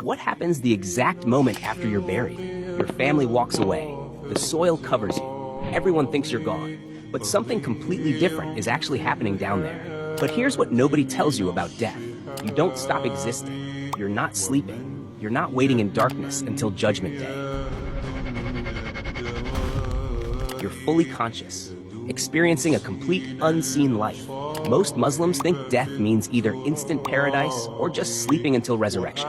What happens the exact moment after you're buried? Your family walks away. The soil covers you. Everyone thinks you're gone. But something completely different is actually happening down there. But here's what nobody tells you about death. You don't stop existing. You're not sleeping. You're not waiting in darkness until Judgment Day. You're fully conscious, experiencing a complete unseen life. Most Muslims think death means either instant paradise or just sleeping until resurrection.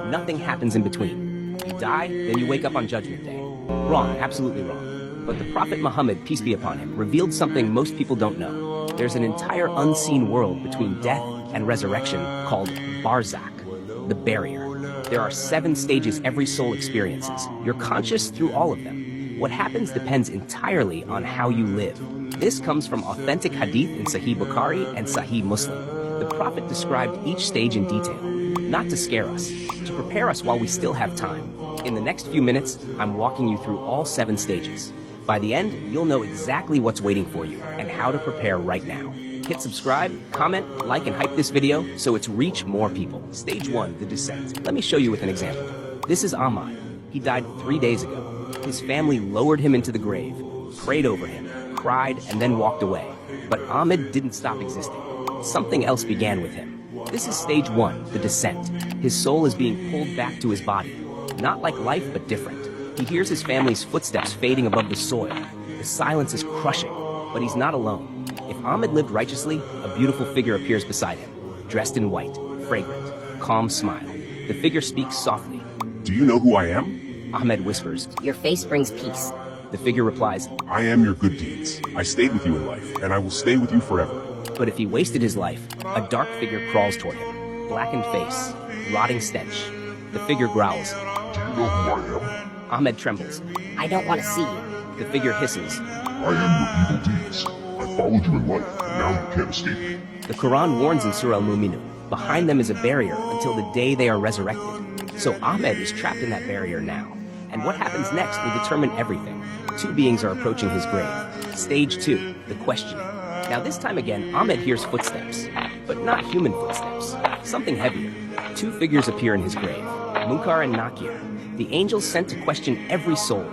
Nothing happens in between. You die, then you wake up on Judgment Day. Wrong, absolutely wrong. But the Prophet Muhammad, peace be upon him, revealed something most people don't know. There's an entire unseen world between death and resurrection called Barzakh, the barrier. There are 7 stages every soul experiences. You're conscious through all of them. What happens depends entirely on how you live. This comes from authentic hadith in Sahih Bukhari and Sahih Muslim. The Prophet described each stage in detail, not to scare us, to prepare us while we still have time. In the next few minutes, I'm walking you through all 7 stages. By the end, you'll know exactly what's waiting for you and how to prepare right now. Hit subscribe, comment, like, and hype this video so it's reach more people. Stage 1, the descent. Let me show you with an example. This is Ahmad. He died 3 days ago. His family lowered him into the grave, prayed over him, cried, and then walked away. But Ahmed didn't stop existing. Something else began with him. This is stage 1, the descent. His soul is being pulled back to his body. Not like life, but different. He hears his family's footsteps fading above the soil. The silence is crushing, but he's not alone. If Ahmed lived righteously, a beautiful figure appears beside him, dressed in white, fragrant, calm smile. The figure speaks softly. Do you know who I am? Ahmed whispers. Your face brings peace. The figure replies, I am your good deeds. I stayed with you in life, and I will stay with you forever. But if he wasted his life, a dark figure crawls toward him. Blackened face, rotting stench. The figure growls. Do you know who I am? Ahmed trembles. I don't want to see you. The figure hisses. I am your evil deeds. I followed you in life, and now you can't escape. The Quran warns in Surah Al-Mu'minun, behind them is a barrier until the day they are resurrected. So Ahmed is trapped in that barrier now. And what happens next will determine everything. 2 beings are approaching his grave. Stage 2, the questioning. Now this time again, Ahmed hears footsteps, but not human footsteps. Something heavier. 2 figures appear in his grave, Munkar and Nakir, the angels sent to question every soul.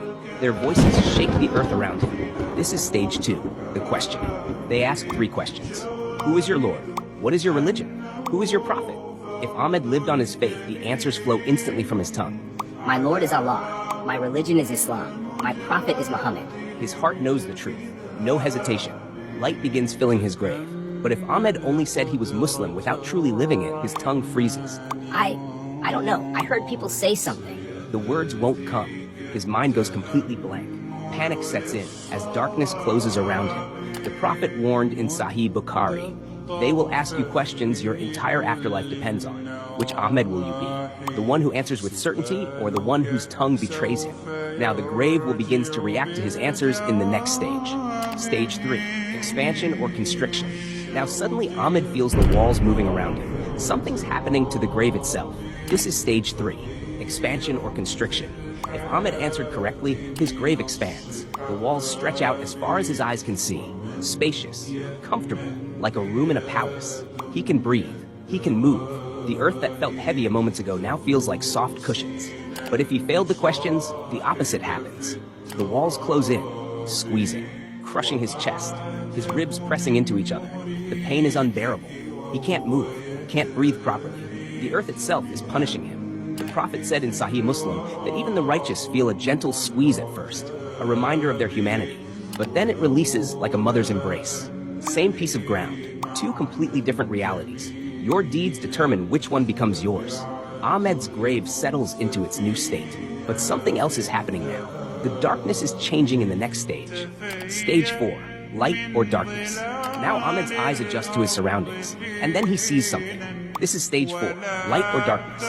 Their voices shake the earth around him. This is stage 2, the questioning. They ask 3 questions. Who is your Lord? What is your religion? Who is your prophet? If Ahmed lived on his faith, the answers flow instantly from his tongue. My Lord is Allah. My religion is Islam. My prophet is Muhammad. His heart knows the truth. No hesitation. Light begins filling his grave. But if Ahmed only said he was Muslim without truly living it, his tongue freezes. I don't know. I heard people say something. The words won't come. His mind goes completely blank. Panic sets in as darkness closes around him. The Prophet warned in Sahih Bukhari, they will ask you questions your entire afterlife depends on. Which Ahmed will you be? The one who answers with certainty or the one whose tongue betrays him? Now the grave will begin to react to his answers in the next stage. Stage 3, expansion or constriction. Now suddenly Ahmed feels the walls moving around him. Something's happening to the grave itself. This is stage 3, expansion or constriction. If Ahmed answered correctly, his grave expands. The walls stretch out as far as his eyes can see. Spacious, comfortable, like a room in a palace. He can breathe. He can move. The earth that felt heavy a moment ago now feels like soft cushions. But if he failed the questions, the opposite happens. The walls close in, squeezing, crushing his chest, his ribs pressing into each other. The pain is unbearable. He can't move, can't breathe properly. The earth itself is punishing him. The Prophet said in Sahih Muslim that even the righteous feel a gentle squeeze at first, a reminder of their humanity. But then it releases like a mother's embrace. Same piece of ground, 2 completely different realities. Your deeds determine which one becomes yours. Ahmed's grave settles into its new state, but something else is happening now. The darkness is changing in the next stage. Stage 4, light or darkness. Now Ahmed's eyes adjust to his surroundings, and then he sees something. This is stage 4, light or darkness.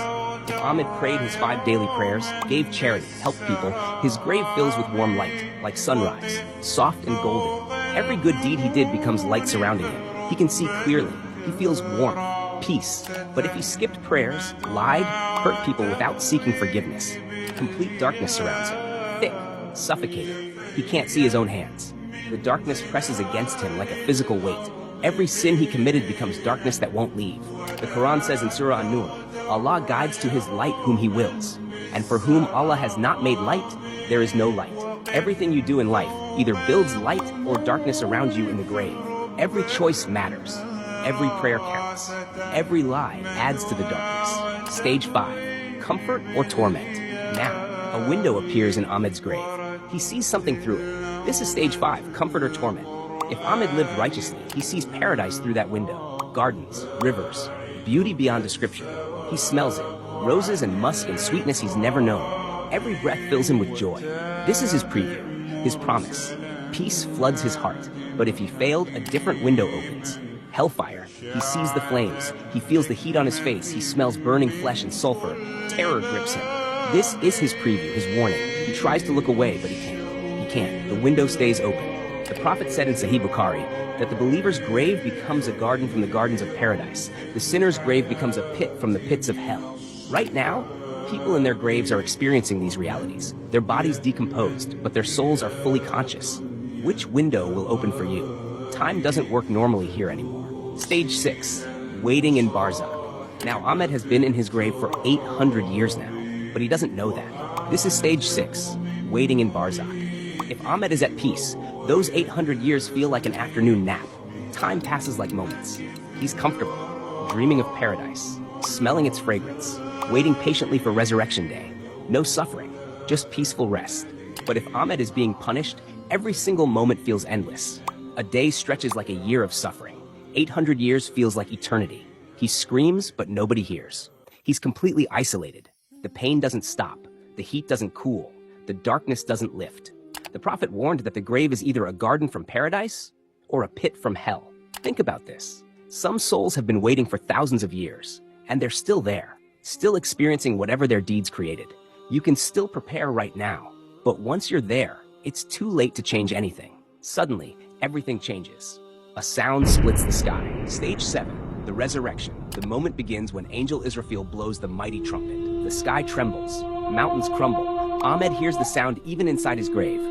If Ahmed prayed his 5 daily prayers, gave charity, helped people, his grave fills with warm light, like sunrise, soft and golden. Every good deed he did becomes light surrounding him. He can see clearly. He feels warmth, peace. But if he skipped prayers, lied, hurt people without seeking forgiveness, complete darkness surrounds him. Thick, suffocating. He can't see his own hands. The darkness presses against him like a physical weight. Every sin he committed becomes darkness that won't leave. The Quran says in Surah An-Nur, Allah guides to his light whom he wills. And for whom Allah has not made light, there is no light. Everything you do in life either builds light or darkness around you in the grave. Every choice matters. Every prayer counts. Every lie adds to the darkness. Stage 5. Comfort or torment. Now, a window appears in Ahmed's grave. He sees something through it. This is stage 5, comfort or torment. If Ahmed lived righteously, he sees paradise through that window. Gardens, rivers, beauty beyond description. He smells it. Roses and musk and sweetness he's never known. Every breath fills him with joy. This is his preview, his promise. Peace floods his heart. But if he failed, a different window opens. Hellfire. He sees the flames. He feels the heat on his face. He smells burning flesh and sulfur. Terror grips him. This is his preview, his warning. He tries to look away, but he can't. He can't. The window stays open. The Prophet said in Sahih Bukhari that the believer's grave becomes a garden from the gardens of paradise. The sinner's grave becomes a pit from the pits of hell. Right now, people in their graves are experiencing these realities. Their bodies decomposed, but their souls are fully conscious. Which window will open for you? Time doesn't work normally here anymore. Stage 6. Waiting in Barzakh. Now, Ahmed has been in his grave for 800 years now, but he doesn't know that. This is stage 6. Waiting in Barzakh. If Ahmed is at peace, those 800 years feel like an afternoon nap. Time passes like moments. He's comfortable, dreaming of paradise, smelling its fragrance, waiting patiently for resurrection day. No suffering, just peaceful rest. But if Ahmed is being punished, every single moment feels endless. A day stretches like a year of suffering. 800 years feels like eternity. He screams, but nobody hears. He's completely isolated. The pain doesn't stop. The heat doesn't cool. The darkness doesn't lift. The Prophet warned that the grave is either a garden from paradise or a pit from hell. Think about this. Some souls have been waiting for thousands of years, and they're still there, still experiencing whatever their deeds created. You can still prepare right now, but once you're there, it's too late to change anything. Suddenly, everything changes. A sound splits the sky. Stage 7, the resurrection. The moment begins when Angel Israfil blows the mighty trumpet. The sky trembles, mountains crumble. Ahmed hears the sound even inside his grave.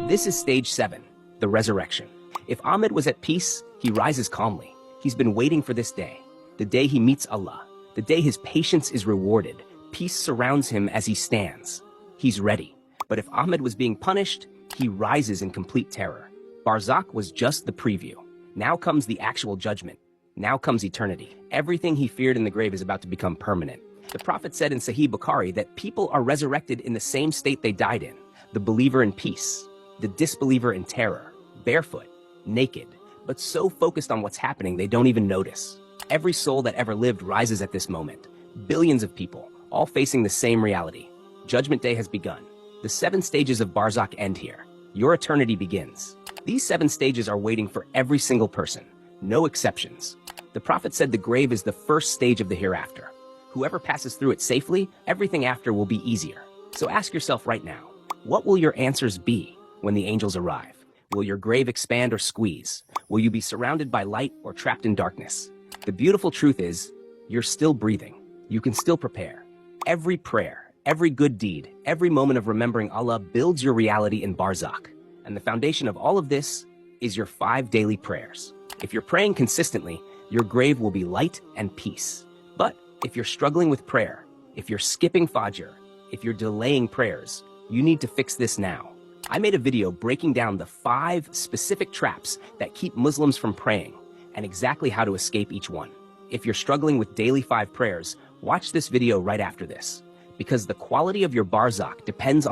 This is stage 7, the resurrection. If Ahmed was at peace, he rises calmly. He's been waiting for this day, the day he meets Allah, the day his patience is rewarded. Peace surrounds him as he stands. He's ready. But if Ahmed was being punished, he rises in complete terror. Barzakh was just the preview. Now comes the actual judgment. Now comes eternity. Everything he feared in the grave is about to become permanent. The Prophet said in Sahih Bukhari that people are resurrected in the same state they died in. The believer in peace, the disbeliever in terror, barefoot, naked, but so focused on what's happening they don't even notice. Every soul that ever lived rises at this moment. Billions of people, all facing the same reality. Judgment Day has begun. The 7 stages of Barzakh end here. Your eternity begins. These 7 stages are waiting for every single person. No exceptions. The Prophet said the grave is the first stage of the hereafter. Whoever passes through it safely, everything after will be easier. So ask yourself right now, what will your answers be when the angels arrive? Will your grave expand or squeeze? Will you be surrounded by light or trapped in darkness? The beautiful truth is, you're still breathing. You can still prepare. Every prayer, every good deed, every moment of remembering Allah builds your reality in Barzakh. And the foundation of all of this is your 5 daily prayers. If you're praying consistently, your grave will be light and peace. But if you're struggling with prayer, if you're skipping Fajr, if you're delaying prayers, you need to fix this now. I made a video breaking down the 5 specific traps that keep Muslims from praying and exactly how to escape each one. If you're struggling with daily 5 prayers, watch this video right after this, because the quality of your Barzakh depends on